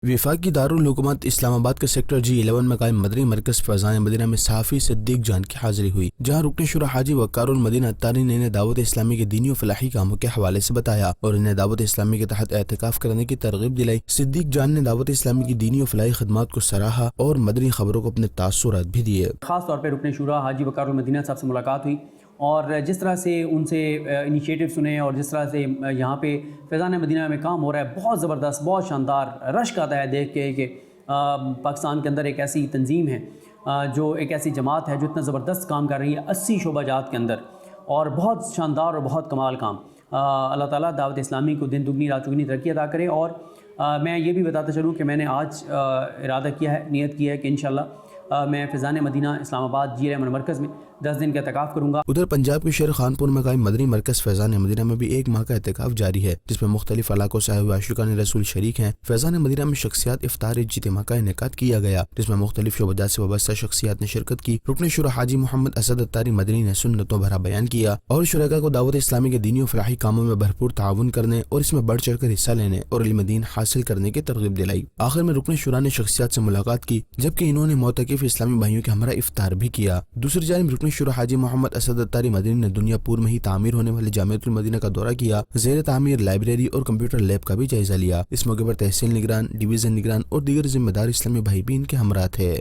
वफाकी दारुल हुकूमत इस्लाम आबाद के सेक्टर G11 में कायम मदनी मरकज फैज़ान मदीना में सहाफ़ी सिद्दीक जान की हाजिरी हुई, जहाँ रुकन शुरा हाजी वक़ारुल मदीना अत्तारी ने इन्हें दावत इस्लामी के दीनी और फलाही कामों के हवाले से बताया और इन्हें दावत इस्लामी के तहत एहतिकाफ करने की तरगीब दिलाई। सिद्दीक जान ने दावत इस्लामी की दीनी और फलाही खदमात को सराहा और मदनी खबरों को अपने तासुरात भी दिए। ख़ास तौर पर रुकन शुरा हाजी वक़ारुल मदीना साहब से मुलाकात हुई और जिस तरह से उनसे इनिशिएटिव सुने और जिस तरह से यहाँ पे फैज़ान मदीना में काम हो रहा है, बहुत ज़बरदस्त, बहुत शानदार। रश्क आता है देख के कि पाकिस्तान के अंदर एक ऐसी तंजीम है, जो एक ऐसी जमात है जो इतना ज़बरदस्त काम कर रही है 80 शोबाजात के अंदर, और बहुत शानदार और बहुत कमाल काम। अल्लाह ताला दावत इस्लामी को दिन दुगनी रात चौगनी तरक्की अदा करे। और मैं ये भी बताता चलूँ कि मैंने आज इरादा किया है, नियत किया है कि इंशाअल्लाह मैं फैज़ान मदीना इस्लामाबाद G11 मरकज़ में 10 दिन का एहतिकाफ करूँगा। उधर पंजाब के शहर खानपुर में कायम मदनी मरकज़ फैज़ान मदीना में भी 1 माह का एहतिकाफ जारी है, जिसमें मुख्तलिफ इलाकों से आए हुए आशिकान रसूल शरीक हैं। फैज़ान मदीना में शख्सियात इफ्तार इज्तिमा का इनेकाद किया गया, जिसमें मुख्तलिफ शोबाजात से वाबस्ता शख्सियात ने शिरकत की। रुकन शुरा हाजी मोहम्मद असद अत्तारी मदनी ने सुन्नतों भरा बयान किया और शुरका को दावत इस्लामी के दीनी और फलाही कामों में भरपूर ताउन करने और इसमें बढ़ चढ़ कर हिस्सा लेने और इल्म दीन हासिल करने की तरगीब दिलाई। आखिर में रुकन शुरा ने शख्सियात से मुलाकात की, जबकि इन्होंने मोतकिफ इस्लामी भाइयों के हमरा इफ्तार भी किया। दूसरी जानिब रुकन शुरा हाजी मोहम्मद असद अत्तारी मदनी ने दुनियापुर में ही तामीर होने वाले जामिअतुल मदीना का दौरा किया, ज़ेर तामीर लाइब्रेरी और कंप्यूटर लैब का भी जायजा लिया। इस मौके पर तहसील निगरान, डिवीजन निगरान और दीगर जिम्मेदार इस्लामी भाई भी इनके हमरा थे।